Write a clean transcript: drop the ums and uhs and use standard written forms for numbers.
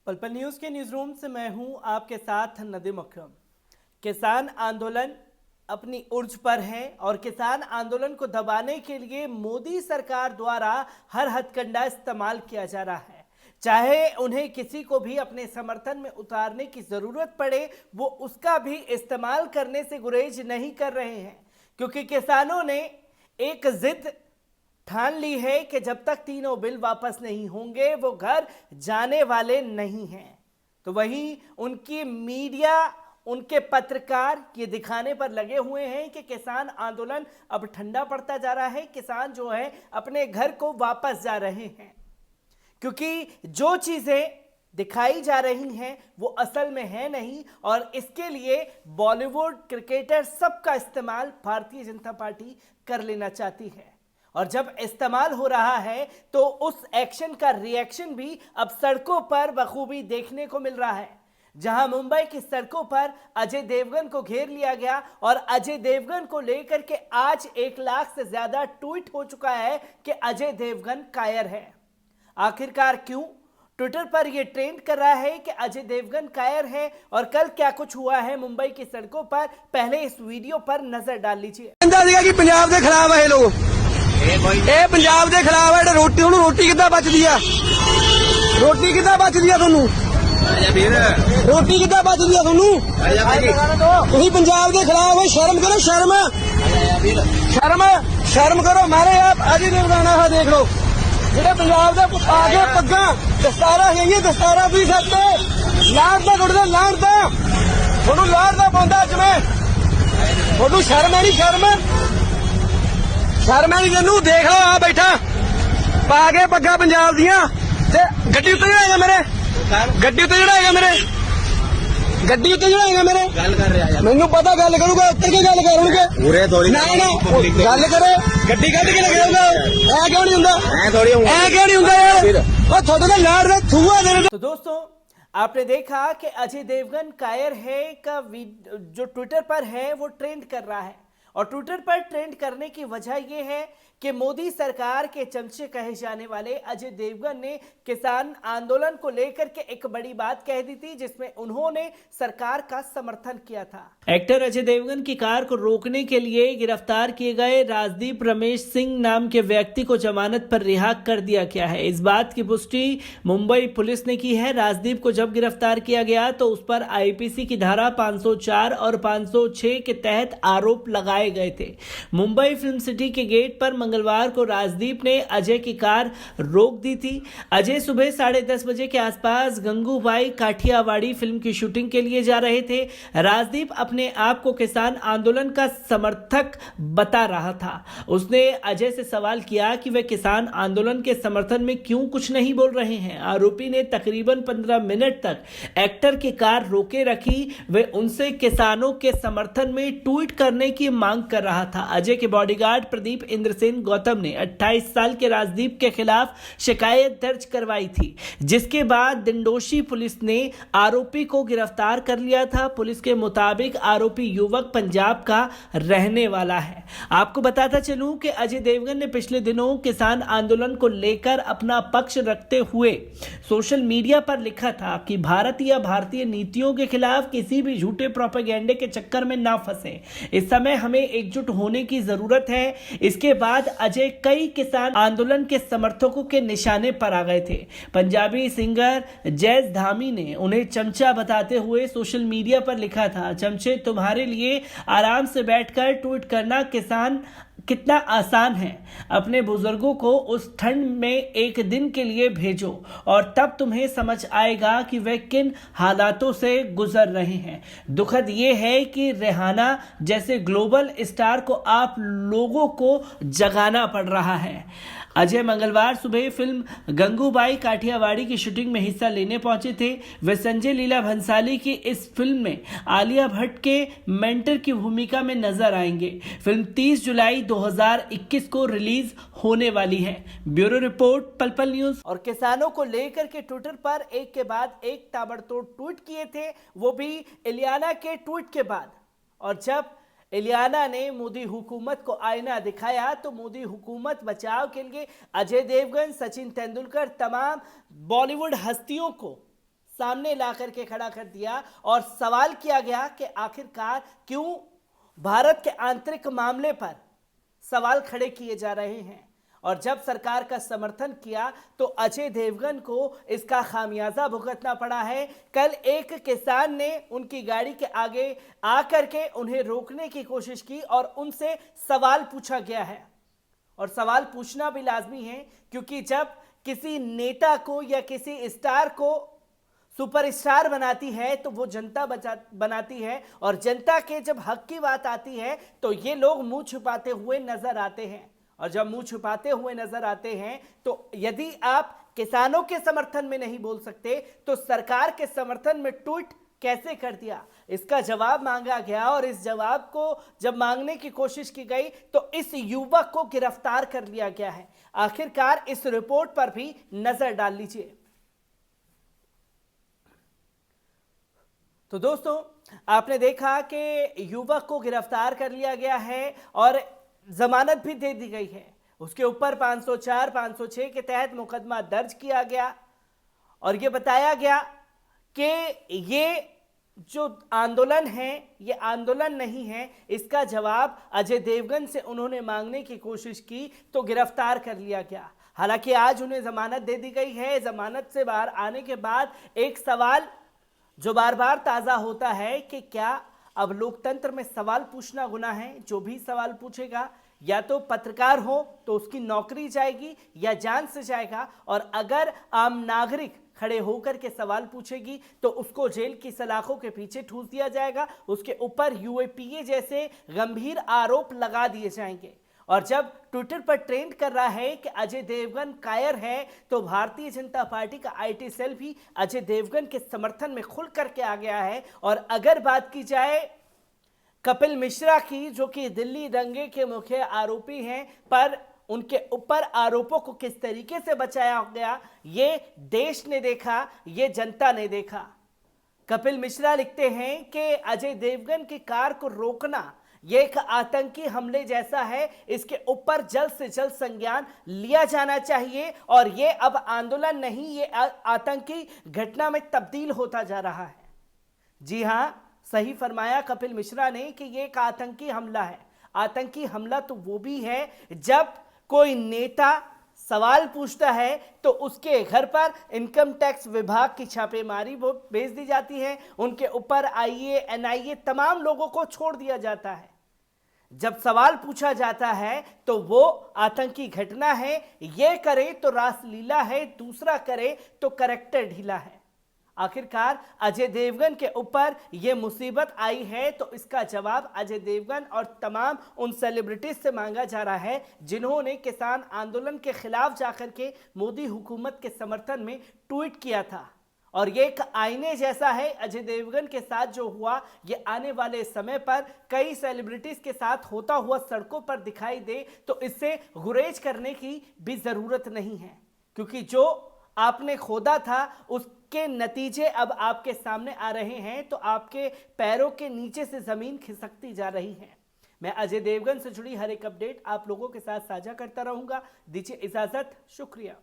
पल पल न्यूज के न्यूज रूम से मैं हूं आपके साथ नदीम अकरम। किसान आंदोलन अपनी उर्ज पर है और किसान आंदोलन को दबाने के लिए मोदी सरकार द्वारा हर हथकंडा इस्तेमाल किया जा रहा है। चाहे उन्हें किसी को भी अपने समर्थन में उतारने की जरूरत पड़े, वो उसका भी इस्तेमाल करने से गुरेज नहीं कर रहे हैं, क्योंकि किसानों ने एक जिद ठान ली है कि जब तक तीनों बिल वापस नहीं होंगे वो घर जाने वाले नहीं हैं। तो वहीं उनकी मीडिया, उनके पत्रकार ये दिखाने पर लगे हुए हैं कि किसान आंदोलन अब ठंडा पड़ता जा रहा है, किसान जो है अपने घर को वापस जा रहे हैं, क्योंकि जो चीजें दिखाई जा रही हैं वो असल में है नहीं। और इसके लिए बॉलीवुड, क्रिकेटर सबका इस्तेमाल भारतीय जनता पार्टी कर लेना चाहती है, और जब इस्तेमाल हो रहा है तो उस एक्शन का रिएक्शन भी अब सड़कों पर बखूबी देखने को मिल रहा है। जहां मुंबई की सड़कों पर अजय देवगन को घेर लिया गया और अजय देवगन को लेकर के आज 1 लाख से ज्यादा ट्वीट हो चुका है कि अजय देवगन कायर है। आखिरकार क्यों? ट्विटर पर यह ट्रेंड कर रहा है कि अजय देवगन कायर है, और कल क्या कुछ हुआ है मुंबई की सड़कों पर, पहले इस वीडियो पर नजर डाल लीजिए। पंजाब के खिलाफ है लोग, ਇਹ ਪੰਜਾਬ ਦੇ ਖਿਲਾਫ ਹੈ। ਰੋਟੀ ਉਹਨੂੰ ਰੋਟੀ ਕਿੱਦਾਂ ਬਚਦੀ ਆ? ਰੋਟੀ ਕਿੱਦਾਂ ਬਚਦੀ ਆ ਤੁਹਾਨੂੰ? ਰੋਟੀ ਕਿੱਦਾਂ ਬਚਦੀ ਆ ਤੁਹਾਨੂੰ? ਤੁਸੀਂ ਪੰਜਾਬ ਦੇ ਖਿਲਾਫ ਹੋ, ਸ਼ਰਮ ਕਰੋ, ਸ਼ਰਮ ਸ਼ਰਮ ਕਰੋ। ਮਾਰੇ ਆਪ ਅਜੇ ਦੇਵਗਨ ਆ ਦੇਖ ਲਓ, ਜਿਹੜੇ ਪੰਜਾਬ ਦੇ ਆਗੇ ਪੱਗਾਂ ਦਸਤਾਰਾਂ ਹੈਗੀਆਂ, ਦਸਤਾਰਾਂ ਵੀ ਸੱਤੇ ਲਾੜਦਾ ਗੁੜਦਾ ਲਾੜਦਾ ਤੁਹਾਨੂੰ ਲਾੜਦਾ ਪਾਉਂਦਾ ਜਿਵੇਂ ਤੁਹਾਨੂੰ ਸ਼ਰਮ ਹੈ ਨਹੀਂ? ਸ਼ਰਮ ਨਹੀਂ ਤੈਨੂੰ? ਦੇਖ ਲਓ ਆ ਬੈਠਾ ਪਾ ਕੇ ਪੱਗਾਂ ਪੰਜਾਬ ਦੀਆਂ, ਤੇ ਗੱਡੀ ਉੱਤੇ ਚੜਾਏਗਾ ਮੇਰੇ, ਗੱਡੀ ਉੱਤੇ ਚੜਾਏਗਾ ਮੇਰੇ, ਗੱਡੀ ਉੱਤੇ ਚੜਾਏਗਾ ਮੇਰੇ। ਗੱਲ ਕਰ ਰਿਹਾ ਮੈਨੂੰ ਪਤਾ, ਗੱਲ ਕਰੂਗਾ ਉੱਤਰ ਕੇ ਗੱਲ ਕਰੂਗੇ ਪੂਰੇ ਥੋੜੀ ਨਾ ਗੱਲ ਕਰੇ, ਗੱਡੀ ਕੱਢ ਕੇ ਲਗਾਊਗਾ। ਐ ਕਿਉਂ ਨਹੀਂ ਹੁੰਦਾ? ਐ ਕਿਉਂ ਨਹੀਂ ਹੁੰਦਾ ਯਾਰ? ਉਹ ਤੁਹਾਡੇ ਦਾ ਲਾੜ ਦਾ ਥੂਆ ਦੇ। तो दोस्तों, आपने देखा कि अजय देवगन कायर है का जो ट्विटर पर है वो ट्रेंड कर रहा है, और ट्विटर पर ट्रेंड करने की वजह यह है कि मोदी सरकार के चमचे कहे जाने वाले अजय देवगन ने किसान आंदोलन को लेकर के एक बड़ी बात कह दी थी, जिसमें उन्होंने सरकार का समर्थन किया था। एक्टर अजय देवगन की कार को रोकने के लिए गिरफ्तार किए गए राजदीप रमेश सिंह नाम के व्यक्ति को जमानत पर रिहा कर दिया गया है। इस बात की पुष्टि मुंबई पुलिस ने की है। राजदीप को जब गिरफ्तार किया गया तो उस पर आईपीसी की धारा 504 और 506 के तहत आरोप लगाए गए थे। मुंबई फिल्म सिटी के गेट पर मंगलवार को राजदीप ने अजय की कार रोक दी थी। अजय सुबह 10:30 बजे के आसपास गंगूबाई काठियावाड़ी फिल्म की शूटिंग के लिए जा रहे थे। राजदीप अपने आप को किसान आंदोलन का समर्थक बता रहा था। उसने अजय से सवाल किया कि वे किसान आंदोलन के समर्थन में क्यों कुछ नहीं बोल रहे हैं। आरोपी ने तकरीबन 15 मिनट तक एक्टर की कार रोके रखी। वे उनसे किसानों के समर्थन में ट्वीट करने की मांग कर रहा था। अजय के बॉडीगार्ड प्रदीप इंद्रसेन गौतम ने 28 साल के राजदीप के खिलाफ शिकायत दर्ज करवाई थी, जिसके बाद दिंडोशी पुलिस ने आरोपी को गिरफ्तार कर लिया था। पुलिस के मुताबिक आरोपी युवक पंजाब का रहने वाला है। आपको बताता चलूं कि अजय देवगन ने पिछले दिनों किसान आंदोलन को लेकर अपना पक्ष रखते हुए सोशल मीडिया पर लिखा था कि भारत या भारतीय नीतियों के खिलाफ किसी भी झूठे प्रोपेगेंडे के चक्कर में ना फंसे। इस समय हमें एकजुट होने की जरूरत है। इसके बाद अजय कई किसान आंदोलन के समर्थकों के निशाने पर आ गए थे। पंजाबी सिंगर जैज धामी ने उन्हें चमचा बताते हुए सोशल मीडिया पर लिखा था, चमचे तुम्हारे लिए आराम से बैठकर ट्वीट करना किसान कितना आसान है। अपने बुजुर्गों को उस ठंड में एक दिन के लिए भेजो और तब तुम्हें समझ आएगा कि वे किन हालातों से गुजर रहे हैं। दुखद ये है कि रेहाना जैसे ग्लोबल स्टार को आप लोगों को जगाना पड़ रहा है। अजय मंगलवार सुबह फिल्म गंगूबाई काठियावाड़ी की शूटिंग में हिस्सा लेने पहुंचे थे। वे संजय लीला भंसाली की इस फिल्म में आलिया भट्ट के मेंटर की भूमिका में नजर आएंगे। फिल्म 30 जुलाई 2021 को रिलीज होने वाली है। ब्यूरो रिपोर्ट, पल पल न्यूज। और किसानों को लेकर के ट्विटर पर एक के बाद एक ताबड़तोड़ ट्वीट किए थे, वो भी इलियाना के ट्वीट के बाद। और जब इलियाना ने मोदी हुकूमत को आईना दिखाया तो मोदी हुकूमत बचाव के लिए अजय देवगन, सचिन तेंदुलकर, तमाम बॉलीवुड हस्तियों को सामने ला करके खड़ा कर दिया और सवाल किया गया कि आखिरकार क्यों भारत के आंतरिक मामले पर सवाल खड़े किए जा रहे हैं। और जब सरकार का समर्थन किया तो अजय देवगन को इसका खामियाजा भुगतना पड़ा है। कल एक किसान ने उनकी गाड़ी के आगे आकर के उन्हें रोकने की कोशिश की और उनसे सवाल पूछा गया है। और सवाल पूछना भी लाजमी है, क्योंकि जब किसी नेता को या किसी स्टार को सुपरस्टार बनाती है तो वो जनता बनाती है, और जनता के जब हक की बात आती है तो ये लोग मुंह छुपाते हुए नजर आते हैं। और जब मुंह छुपाते हुए नजर आते हैं तो यदि आप किसानों के समर्थन में नहीं बोल सकते तो सरकार के समर्थन में ट्वीट कैसे कर दिया, इसका जवाब मांगा गया। और इस जवाब को जब मांगने की कोशिश की गई तो इस युवक को गिरफ्तार कर लिया गया है। आखिरकार इस रिपोर्ट पर भी नजर डाल लीजिए। तो दोस्तों, आपने देखा कि युवक को गिरफ्तार कर लिया गया है और जमानत भी दे दी गई है। उसके ऊपर 504, 506 के तहत मुकदमा दर्ज किया गया और यह बताया गया कि ये जो आंदोलन है ये आंदोलन नहीं है। इसका जवाब अजय देवगन से उन्होंने मांगने की कोशिश की तो गिरफ्तार कर लिया गया। हालांकि आज उन्हें जमानत दे दी गई है। जमानत से बाहर आने के बाद एक सवाल जो बार बार ताज़ा होता है कि क्या अब लोकतंत्र में सवाल पूछना गुनाह है? जो भी सवाल पूछेगा या तो पत्रकार हो तो उसकी नौकरी जाएगी या जान से जाएगा, और अगर आम नागरिक खड़े होकर के सवाल पूछेगी तो उसको जेल की सलाखों के पीछे ठूस दिया जाएगा, उसके ऊपर यूएपीए जैसे गंभीर आरोप लगा दिए जाएंगे। और जब ट्विटर पर ट्रेंड कर रहा है कि अजय देवगन कायर है, तो भारतीय जनता पार्टी का आईटी सेल भी अजय देवगन के समर्थन में खुल करके आ गया है। और अगर बात की जाए कपिल मिश्रा की, जो कि दिल्ली दंगे के मुख्य आरोपी हैं, पर उनके ऊपर आरोपों को किस तरीके से बचाया गया ये देश ने देखा, ये जनता ने देखा। कपिल मिश्रा लिखते हैं कि अजय देवगन की कार को रोकना ये एक आतंकी हमले जैसा है, इसके ऊपर जल्द से जल्द संज्ञान लिया जाना चाहिए और ये अब आंदोलन नहीं, ये आतंकी घटना में तब्दील होता जा रहा है। जी हां, सही फरमाया कपिल मिश्रा ने कि ये एक आतंकी हमला है। आतंकी हमला तो वो भी है जब कोई नेता सवाल पूछता है तो उसके घर पर इनकम टैक्स विभाग की छापेमारी वो भेज दी जाती है, उनके ऊपर आईए एनआईए तमाम लोगों को छोड़ दिया जाता है। जब सवाल पूछा जाता है तो वो आतंकी घटना है, ये करे तो रासलीला है, दूसरा करे तो करैक्टर ढीला है। आखिरकार अजय देवगन के ऊपर यह मुसीबत आई है तो इसका जवाब अजय देवगन और तमाम उन सेलिब्रिटीज से मांगा जा रहा है जिन्होंने किसान आंदोलन के खिलाफ जाकर के मोदी हुकूमत के समर्थन में ट्वीट किया था। और ये एक आईने जैसा है, अजय देवगन के साथ जो हुआ ये आने वाले समय पर कई सेलिब्रिटीज के साथ होता हुआ सड़कों पर दिखाई दे तो इससे गुरेज करने की भी जरूरत नहीं है, क्योंकि जो आपने खोदा था उसके नतीजे अब आपके सामने आ रहे हैं, तो आपके पैरों के नीचे से जमीन खिसकती जा रही है। मैं अजय देवगन से जुड़ी हर एक अपडेट आप लोगों के साथ साझा करता रहूंगा। दीजिए इजाजत, शुक्रिया।